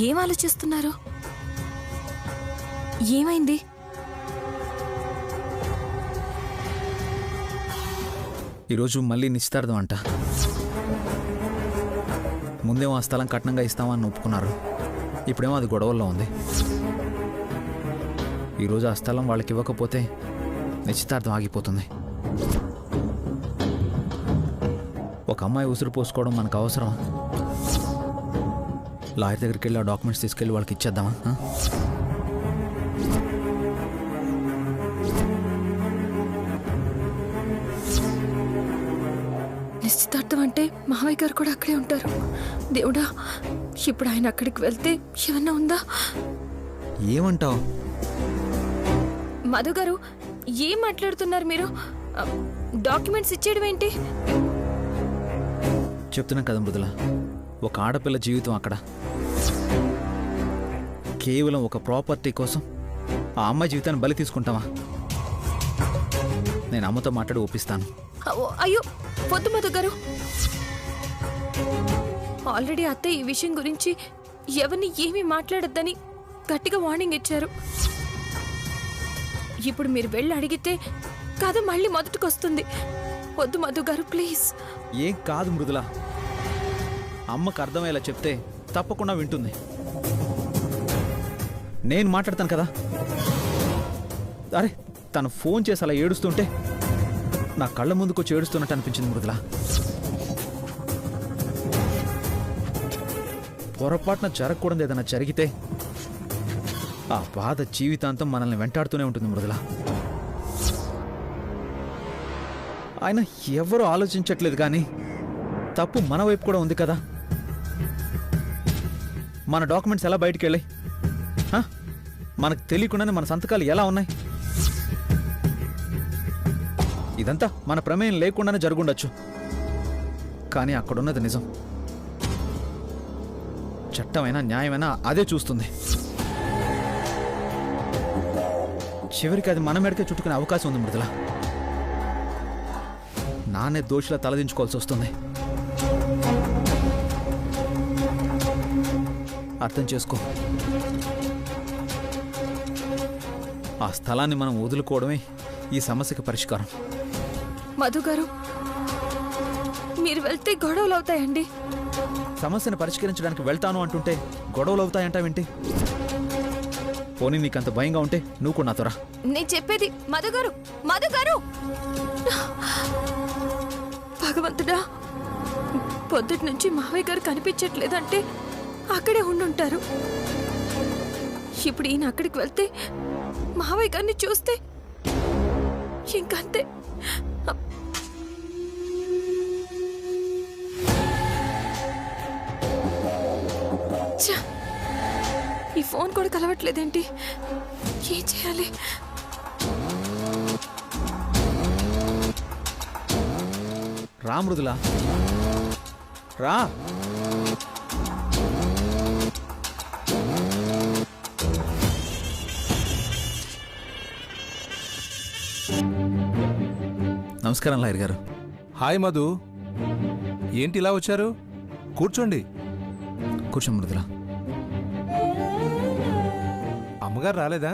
ఏం ఆలోచిస్తున్నారు? ఏమైంది? ఈరోజు మళ్ళీ నిశ్చితార్థం అంట. ముందేమో ఆ స్థలం కట్నంగా ఇస్తామని ఒప్పుకున్నారు. ఇప్పుడేమో అది గొడవల్లో ఉంది. ఈరోజు ఆ స్థలం వాళ్ళకి ఇవ్వకపోతే నిశ్చితార్థం ఆగిపోతుంది. ఒక అమ్మాయి ఉసురు పోసుకోవడం మనకు అవసరం. లాయర్ దగ్గరికి వెళ్ళి ఆ డాక్యుమెంట్స్ తీసుకెళ్ళి వాళ్ళకి ఇచ్చేద్దామా? నిశ్చితార్థం అంటే మావయ్య గారు కూడా అక్కడే ఉంటారు. దేవుడా, ఇప్పుడు ఆయన అక్కడికి వెళ్తే ఏమన్నా ఉందా? ఏమంటావు? మధు గారు, ఏం మాట్లాడుతున్నారు మీరు? డాక్యుమెంట్స్ ఇచ్చేయడం ఏంటి? చెప్తున్నాం కదా మృదుల, ఒక ఆడపిల్ల జీవితం అక్కడ. కేవలం ఒక ప్రాపర్టీ కోసం ఆ అమ్మాయి జీవితాన్ని బలి తీసుకుంటావా? నేను అమ్మతో మాట్లాడి ఒప్పిస్తాను. అయ్యో వద్దు మధు గారు. ఆల్రెడీ అత్తయ్య ఈ విషయం గురించి ఎవరిని ఏమీ మాట్లాడొద్దని గట్టిగా వార్నింగ్ ఇచ్చారు. ఇప్పుడు మీరు వెళ్ళి అడిగితే కథ మళ్ళీ మొదటికి వస్తుంది. వద్దు మధు గారు, ప్లీజ్. ఏం కాదు మృదుల, అమ్మకు అర్థమయ్యేలా చెప్తే తప్పకుండా వింటుంది. నేను మాట్లాడతాను కదా. అరే, తను ఫోన్ చేసి అలా ఏడుస్తుంటే నా కళ్ళ ముందుకు వచ్చి ఏడుస్తున్నట్టు అనిపించింది మృదుల. పొరపాటున జరగకూడదు ఏదైనా జరిగితే ఆ బాధ జీవితాంతం మనల్ని వెంటాడుతూనే ఉంటుంది మృదుల. ఆయన ఎవరు ఆలోచించట్లేదు, కానీ తప్పు మన వైపు కూడా ఉంది కదా. మన డాక్యుమెంట్స్ ఎలా బయటికి వెళ్ళాయి? మనకు తెలియకుండానే మన సంతకాలు ఎలా ఉన్నాయి? ఇదంతా మన ప్రమేయం లేకుండానే జరుగుండొచ్చు, కానీ అక్కడున్నది నిజం. చట్టమైనా న్యాయమైనా అదే చూస్తుంది. చివరికి అది మన మెడకే చుట్టుకునే అవకాశం ఉంది మృదుల. నానే దోషిలా తలదించుకోవాల్సి వస్తుంది. అర్థం చేసుకో. ఆ స్థలాన్ని మనం వదులుకోవడమే ఈ సమస్యకి పరిష్కారం. మధు గారు, మీరు వెళ్తే గొడవలు అవుతాయండి. సమస్యను పరిష్కరించడానికి వెళ్తాను అంటుంటే గొడవలు అవుతాయంటావేంటి? పోనీ నీకంత భయంగా ఉంటే నువ్వు కూడా నాతో రా. నేను చెప్పేది మధు గారు, మధు గారు. భగవంతుడా, పొద్దుటి నుంచి మావయ్య గారు కనిపించట్లేదంటే అక్కడే ఉండుంటారు. ఇప్పుడు ఈయన అక్కడికి వెళ్తే మావయ్య గారిని చూస్తే ఇంకంతే. ఈ ఫోన్ కూడా కలవట్లేదేంటి? ఏం చేయాలి? రా మృదుల, రా. నమస్కారం లాయర్ గారు. హాయ్ మధు, ఏంటి ఇలా వచ్చారు? కూర్చోండి. కూర్చో మృదుల. అమ్మగారు రాలేదా?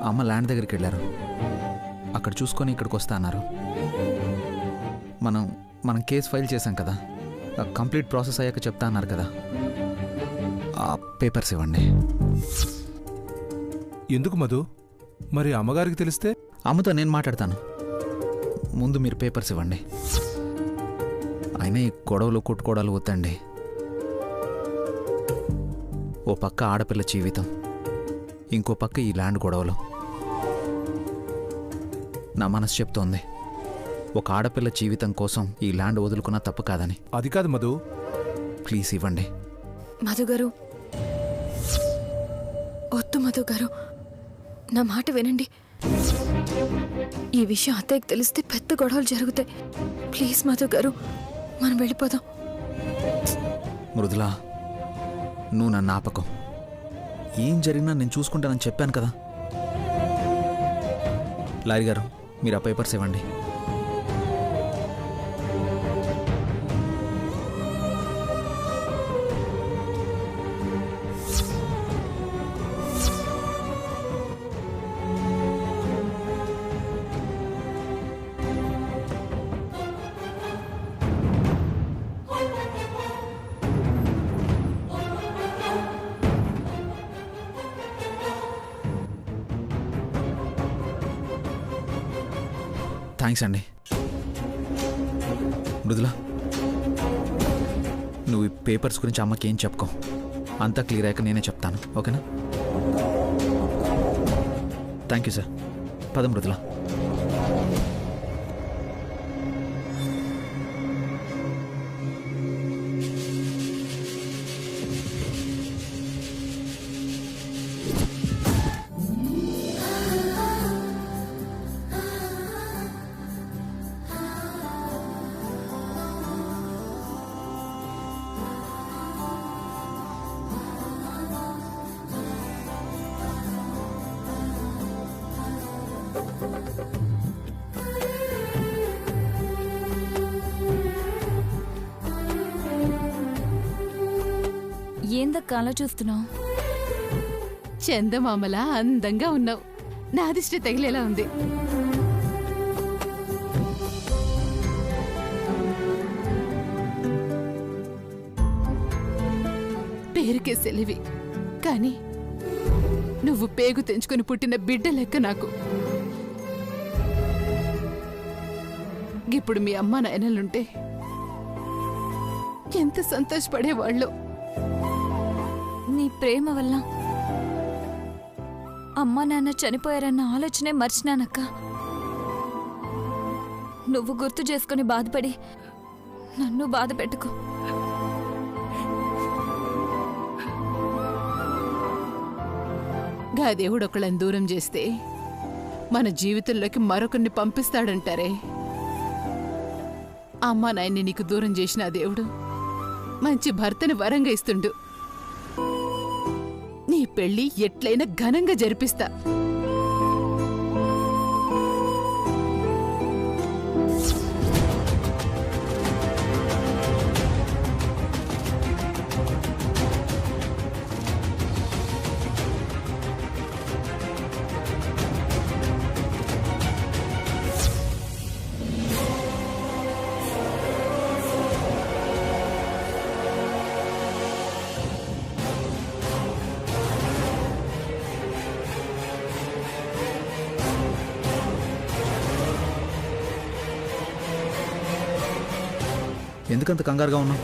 అమ్మ ల్యాండ్ దగ్గరికి వెళ్ళారు. అక్కడ చూసుకొని ఇక్కడికి వస్తా అన్నారు. మనం కేసు ఫైల్ చేశాం కదా, కంప్లీట్ ప్రాసెస్ అయ్యాక చెప్తా అన్నారు కదా. ఆ పేపర్స్ ఇవ్వండి. ఎందుకు మధు? మరి అమ్మగారికి తెలిస్తే? అమ్మతో నేను మాట్లాడతాను. ముందు మీరు పేపర్స్ ఇవ్వండి. అయినా ఈ గొడవలు కొట్టుకోవడాలు వద్దండి. ఓ పక్క ఆడపిల్ల జీవితం, ఇంకో పక్క ఈ ల్యాండ్ గొడవలు. నా మనసు చెప్తోంది ఒక ఆడపిల్ల జీవితం కోసం ఈ ల్యాండ్ వదులుకున్నా తప్పు కాదని. అది కాదు మధు. ప్లీజ్ ఇవ్వండి. మధు గారు, వద్దు మధు గారు, నా మాట వినండి. ఈ విషయం అత్తయ్యకి తెలిస్తే పెద్ద గొడవలు జరుగుతాయి. ప్లీజ్ మధు గారు, మనం వెళ్ళిపోదాం. మృదులా, నువ్వు నన్ను ఆపకం. ఏం జరిగినా నేను చూసుకుంటానని చెప్పాను కదా. లాయర్ గారు, మీరు ఆ పేపర్స్ ఇవ్వండి. థ్యాంక్స్ అండి. మృదుల, నువ్వు ఈ పేపర్స్ గురించి అమ్మకి ఏం చెప్పుకో. అంతా క్లియర్ అయ్యాక నేనే చెప్తాను, ఓకేనా? Thank you sir. పద మృదుల. ఏందక్క అలా చూస్తున్నావు? చందమామలా అందంగా ఉన్నావు. నా దిష్టి తగిలేలా ఉంది. పేరుకే సెలివి, కానీ నువ్వు పేగు తెంచుకొని పుట్టిన బిడ్డ లెక్క నాకు. ఇప్పుడు మీ అమ్మ నాయనలుంటే ఎంత సంతోషపడేవాళ్ళు. నీ ప్రేమ వల్ల అమ్మా నాన్న చనిపోయారన్న ఆలోచనే మర్చినానక్క. నువ్వు గుర్తు చేసుకుని బాధపడి నన్ను బాధ పెట్టుకో. గా దేవుడు ఒకళ్ళని దూరం చేస్తే మన జీవితంలోకి మరొకరిని పంపిస్తాడంటారే. అమ్మా నాయన్ని నీకు దూరం చేసిన ఆ దేవుడు మంచి భర్తని వరంగా ఇస్తుండు. నీ పెళ్లి ఎట్లయినా ఘనంగా జరిపిస్తా. ఎందుకంత కంగారుగా ఉన్నావు?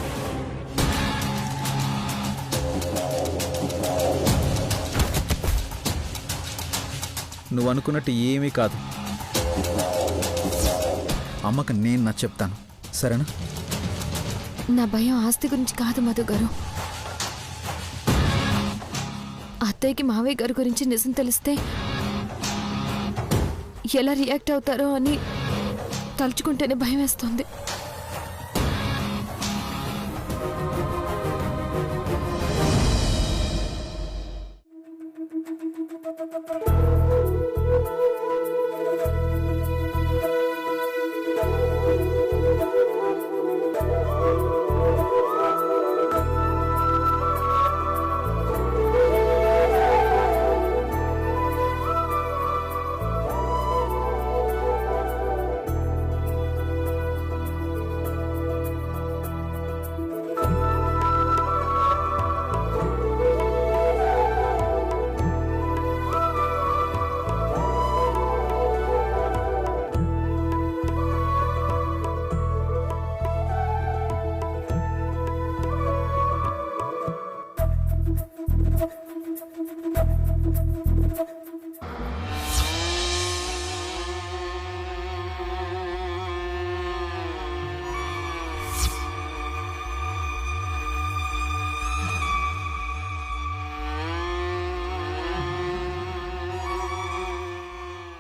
నువ్వు అనుకున్నట్టు ఏమీ కాదు. అమ్మకు నేను నచ్చ చెప్తాను, సరేనా? నా భయం ఆస్తి గురించి కాదు మధు గారు. అత్తయ్యకి మావయ్య గారి గురించి నిజం తెలిస్తే ఎలా రియాక్ట్ అవుతారో అని తలుచుకుంటేనే భయం వేస్తుంది.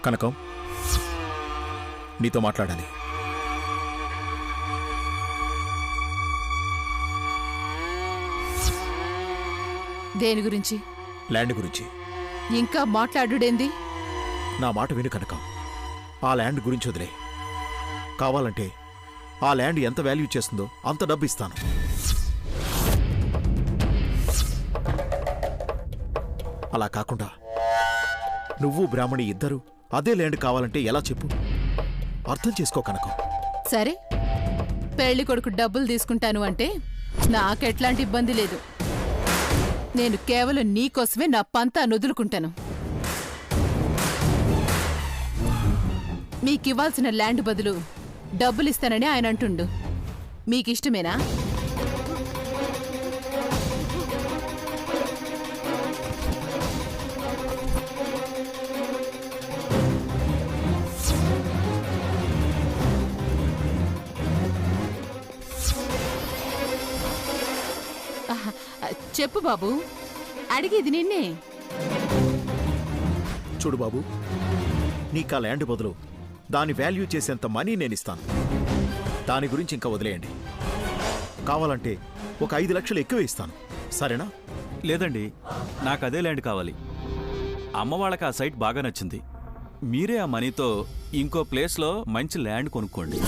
కనకం, నీతో మాట్లాడాలి. దేని గురించి? ల్యాండ్ గురించి. ఇంకా మాట్లాడుడేంది? నా మాట విను కనకం. ఆ ల్యాండ్ గురించి వదిలే. కావాలంటే ఆ ల్యాండ్ ఎంత వాల్యూ చేస్తుందో అంత డబ్బు ఇస్తాను. అలా కాకుండా నువ్వు బ్రాహ్మణి ఇద్దరు అదే ల్యాండ్ కావాలంటే ఎలా చెప్పు? అర్థం చేసుకో కనకం. సరే, పెళ్లి కొడుకు డబ్బులు తీసుకుంటాను అంటే నాకెట్లాంటి ఇబ్బంది లేదు. నేను కేవలం నీకోసమే నా పంతా నొదులుకుంటాను. మీకివ్వాల్సిన ల్యాండ్ బదులు డబ్బులిస్తానని ఆయన అంటుండు. మీకిష్టమేనా? ఆహా, చెప్పు బాబు, అడిగేది నిన్నే. చూడు బాబు, నీకు ఆ ల్యాండ్ బదులు దాని వాల్యూ చేసేంత మనీ నేనిస్తాను. దాని గురించి ఇంకా వదిలేయండి. కావాలంటే ఒక 5 లక్షలు ఎక్కువ ఇస్తాను, సరేనా? లేదండి, నాకు అదే ల్యాండ్ కావాలి. అమ్మ వాళ్ళకి ఆ సైట్ బాగా నచ్చింది. మీరే ఆ మనీతో ఇంకో ప్లేస్లో మంచి ల్యాండ్ కొనుక్కోండి.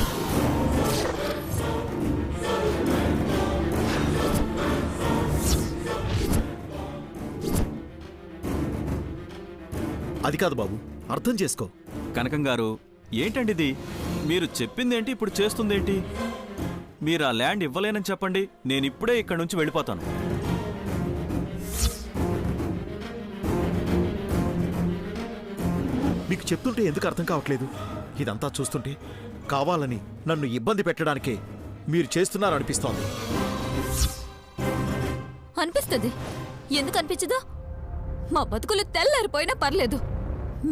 అది కాదు బాబు, అర్థం చేసుకో. కనకం గారు, ఏంటండి ఇది? మీరు చెప్పిందేంటి, ఇప్పుడు చేస్తుందేంటి? మీరు ఆ ల్యాండ్ ఇవ్వలేనని చెప్పండి, నేనిప్పుడే ఇక్కడి నుంచి వెళ్ళిపోతాను. మీకు చెప్తుంటే ఎందుకు అర్థం కావట్లేదు? ఇదంతా చూస్తుంటే కావాలని నన్ను ఇబ్బంది పెట్టడానికే మీరు చేస్తున్నారనిపిస్తోంది. అనిపిస్తుంది. ఎందుకు అనిపించదు? మా బతుకులు తెల్లారిపోయినా పర్లేదు,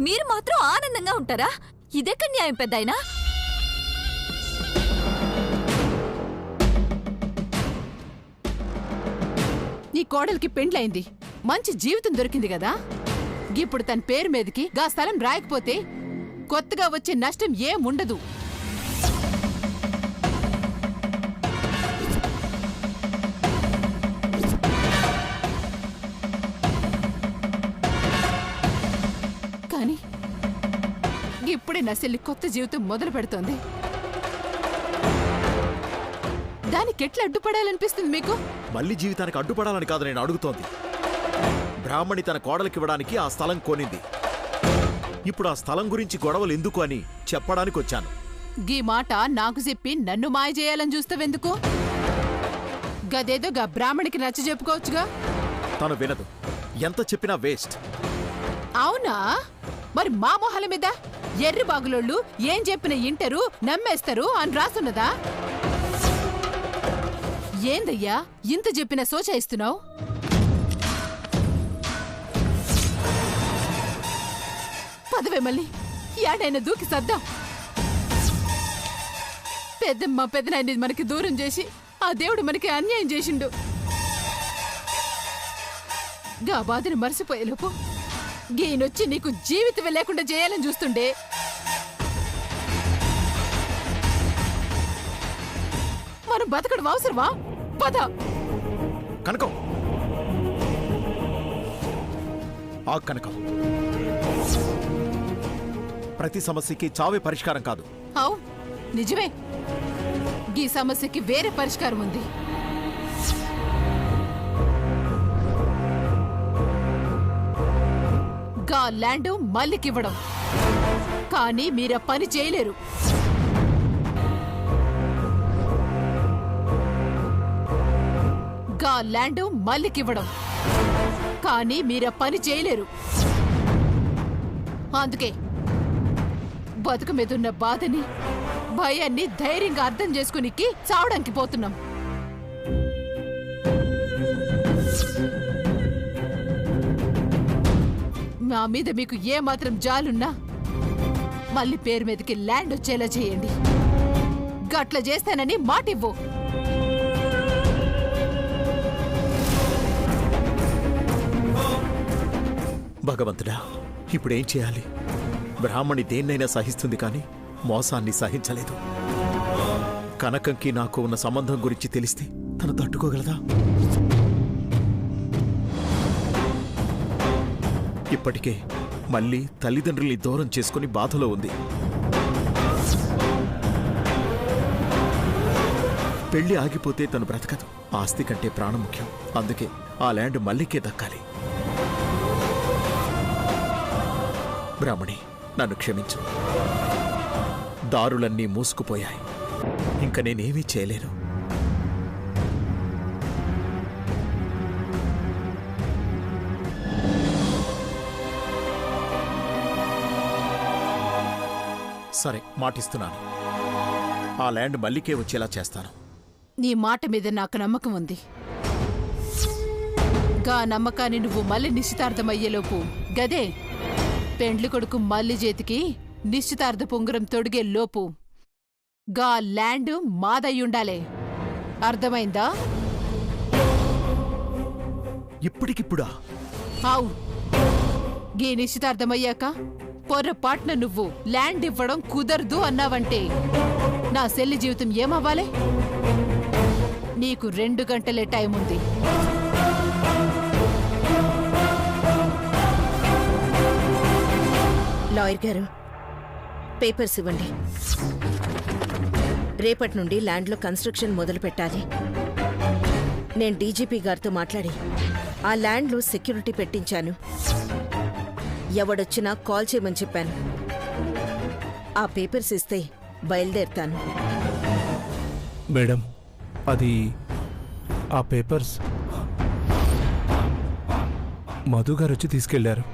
మీరు మాత్రం ఆనందంగా ఉంటారా? ఇదెక్కడ న్యాయం పెద్దాయనా? నీ కోడలికి పెండ్లైంది, మంచి జీవితం దొరికింది కదా. ఇప్పుడు తన పేరు మీదకి గా స్థలం రాయకపోతే కొత్తగా వచ్చే నష్టం ఏముండదు. కానీ ఇప్పుడే నా చెల్లి కొత్త జీవితం మొదలు పెడుతోంది. దానికి ఎట్లా అడ్డుపడాలనిపిస్తుంది మీకు? మళ్ళీ జీవితానికి అడ్డుపడాలని కాదు నేను అడుగుతోంది. బ్రాహ్మణి తన కోడలికివ్వడానికి ఆ స్థలం కొనింది. ఇప్పుడు ఆ స్థలం గురించి గొడవలు ఎందుకు అని చెప్పడానికి వచ్చాను. గీ మాట నాకు చెప్పి నన్ను మాయ చేయాలని చూస్తావెందుకు? గదేదో గా బ్రాహ్మణికి నచ్చ చెప్పుకోవచ్చుగా. తను వినదు, ఎంత చెప్పినా వేస్ట్. అవునా? మరి మా మొహల మీద ఎర్రి బాగులోళ్ళు ఏం చెప్పిన ఇంటరు నమ్మేస్తారు అని రాసున్నదా? ఏందయ్యా ఇంత చెప్పిన సోచాయిస్తున్నావు? పదవే మళ్ళీ ఏడైనా దూకి సద్దాం. పెద్దమ్మ పెద్దనాయన్ని మనకి దూరం చేసి ఆ దేవుడు మనకి అన్యాయం చేసిండు. గా బాధను మర్చిపోయేలోపు గీనొచ్చి నీకు జీవితమే లేకుండా చేయాలని చూస్తుండే. మనం బతకడం అవసరమా? పద. కనకం, ఆ కనకం, ప్రతి సమస్యకి చావే పరిష్కారం కాదు. అవు నిజమే, ఈ సమస్యకి వేరే పరిష్కారం ఉంది. గా ల్యాండ్ మల్లికివ్వడం. కానీ మీరా పని చేయలేరు. గా ల్యాండ్ మల్లికివ్వడం. కానీ మీరా పని చేయలేరు. అందుకే బతుకు మీదున్న బాధని భయాన్ని ధైర్యంగా అర్థం చేసుకునికి చావడానికి పోతున్నాం. మా మీద మీకు ఏమాత్రం జాలున్నా మళ్ళీ పేరు మీదకి ల్యాండ్ వచ్చేలా చేయండి. గట్ల చేస్తానని మాటివ్వు. భగవంతుడా, ఇప్పుడేం చేయాలి? బ్రాహ్మణి దేన్నైనా సహిస్తుంది కానీ మోసాన్ని సహించలేదు. కనకంకి నాకు ఉన్న సంబంధం గురించి తెలిస్తే తను తట్టుకోగలదా? ఇప్పటికే మళ్ళీ తల్లిదండ్రుల్ని దూరం చేసుకుని బాధలో ఉంది. పెళ్లి ఆగిపోతే తను బ్రతకదు. ఆస్తి కంటే ప్రాణం ముఖ్యం. అందుకే ఆ ల్యాండ్ మల్లికే దక్కాలి. బ్రాహ్మణి, నన్ను క్షమించు. దారులన్నీ మూసుకుపోయాయి. ఇంక నేనేమీ చేయలేను. సరే, మాటిస్తున్నాను. ఆ ల్యాండ్ మల్లికే వచ్చేలా చేస్తాను. నీ మాట మీద నాకు నమ్మకం ఉంది. గా నమ్మకాన్ని నువ్వు మళ్ళీ నిశ్చితార్థమయ్యేలోపు గదే పెండ్లి కొడుకు మల్లి చేతికి నిశ్చితార్థ పొంగురం తొడిగే లోపు గా ల్యాండ్ మాదయ్యుండాలే. అర్థమైందా? ఇప్పటికిప్పుడా? అవు. గీ నిశ్చితార్థమయ్యాక పొర్రపాటున నువ్వు ల్యాండ్ ఇవ్వడం కుదరదు అన్నావంటే నా సెల్లి జీవితం ఏమవ్వాలి? నీకు 2 గంటలే టైం ఉంది. లాయర్ గారు, పేపర్స్ ఇవ్వండి. రేపటి నుండి ల్యాండ్లో కన్స్ట్రక్షన్ మొదలు పెట్టాలి. నేను డీజీపీ గారితో మాట్లాడి ఆ ల్యాండ్లో సెక్యూరిటీ పెట్టించాను. ఎవడొచ్చినా కాల్ చేయమని చెప్పాను. ఆ పేపర్స్ ఇస్తే బయలుదేరుతాను. మేడం, అది ఆ పేపర్స్ మధు గారు వచ్చి తీసుకెళ్లారు.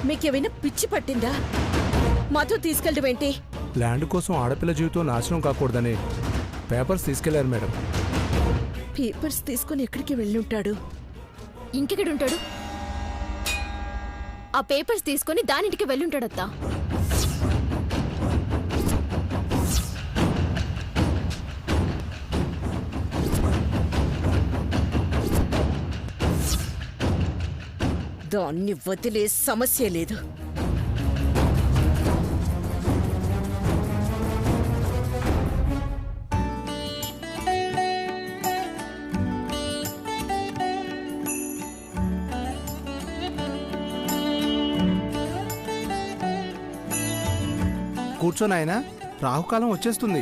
మీకేమైనా పిచ్చి పట్టిందా? మధు తీసుకెళ్ళడం ఏంటి? ల్యాండ్ కోసం ఆడపిల్ల జీవితం నాశనం కాకూడదని పేపర్స్ తీసుకెళ్లారు మేడం. పేపర్స్ తీసుకుని ఎక్కడికి వెళ్ళుంటాడు? ఇంకెక్కడుంటాడు? ఆ పేపర్స్ తీసుకొని దానింటికి వెళ్ళుంటాడత్తా. దాన్ని వదిలే సమస్య లేదు. కూర్చొని ఆయన, రాహుకాలం వచ్చేస్తుంది.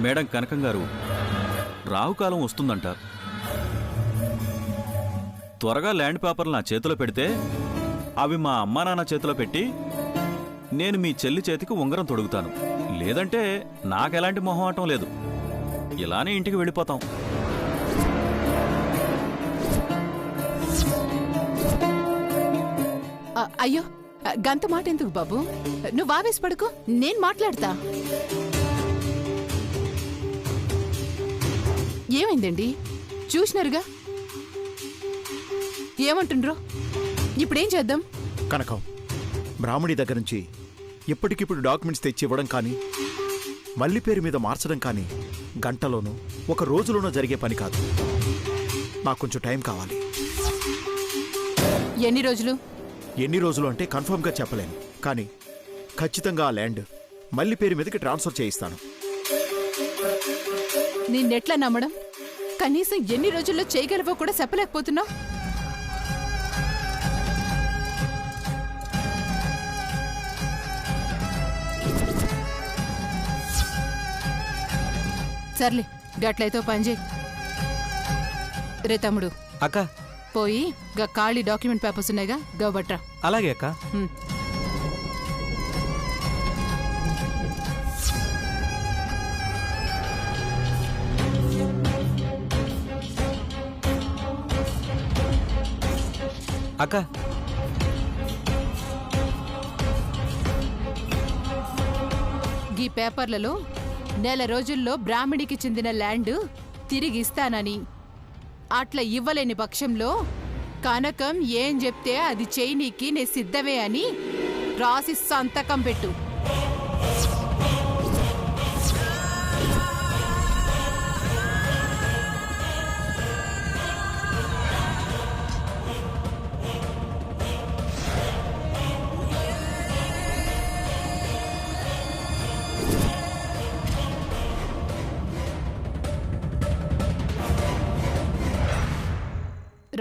మేడం కనకం గారు, రాహుకాలం వస్తుందంట. త్వరగా ల్యాండ్ పేపర్లు నా చేతిలో పెడితే అవి మా అమ్మా నాన్న చేతిలో పెట్టి నేను మీ చెల్లి చేతికి ఉంగరం తొడుగుతాను. లేదంటే నాకెలాంటి మొహమాటం లేదు, ఇలానే ఇంటికి వెళ్ళిపోతాం. అయ్యో, గంత మాట ఎందుకు బాబు? నువ్వు ఆవేశపడుకో, నేను మాట్లాడతా. ఏమైందండి? చూసినారుగా ఏమంటుండ్రో. ఇప్పుడేం చేద్దాం? కనకం, బ్రాహ్మణి దగ్గర నుంచి ఇప్పటికిప్పుడు డాక్యుమెంట్స్ తెచ్చి ఇవ్వడం కానీ మల్లి పేరు మీద మార్చడం కానీ గంటలోనూ 1 రోజులోనూ జరిగే పని కాదు. నాకు కొంచెం టైం కావాలి. ఎన్ని రోజులు? ఎన్ని రోజులు అంటే కన్ఫర్మ్గా చెప్పలేను, కానీ ఖచ్చితంగా ఆ ల్యాండ్ మల్లి పేరు మీదకి ట్రాన్స్ఫర్ చేయిస్తాను. నిన్నెట్లా నమ్మడం? కనీసం ఎన్ని రోజుల్లో చేయగలవో కూడా చెప్పలేకపోతున్నావు. సర్లే, గట్లయితే పని చేయి. రే తమ్ముడు, అక్క. పోయి గా ఖాళీ డాక్యుమెంట్ పేపర్స్ ఉన్నాయిగా, గవట్రా. అలాగే అక్క. అక్క, ఈ పేపర్లలో 1 రోజుల్లో బ్రాహ్మణికి చెందిన ల్యాండ్ తిరిగిస్తానని, అట్లా ఇవ్వలేని పక్షంలో కనకం ఏం చెప్తే అది చేయనీకి నే సిద్ధమే అని రాసి సంతకం పెట్టు.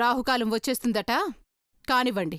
రాహుకాలం వచ్చేస్తుందట, కానివ్వండి.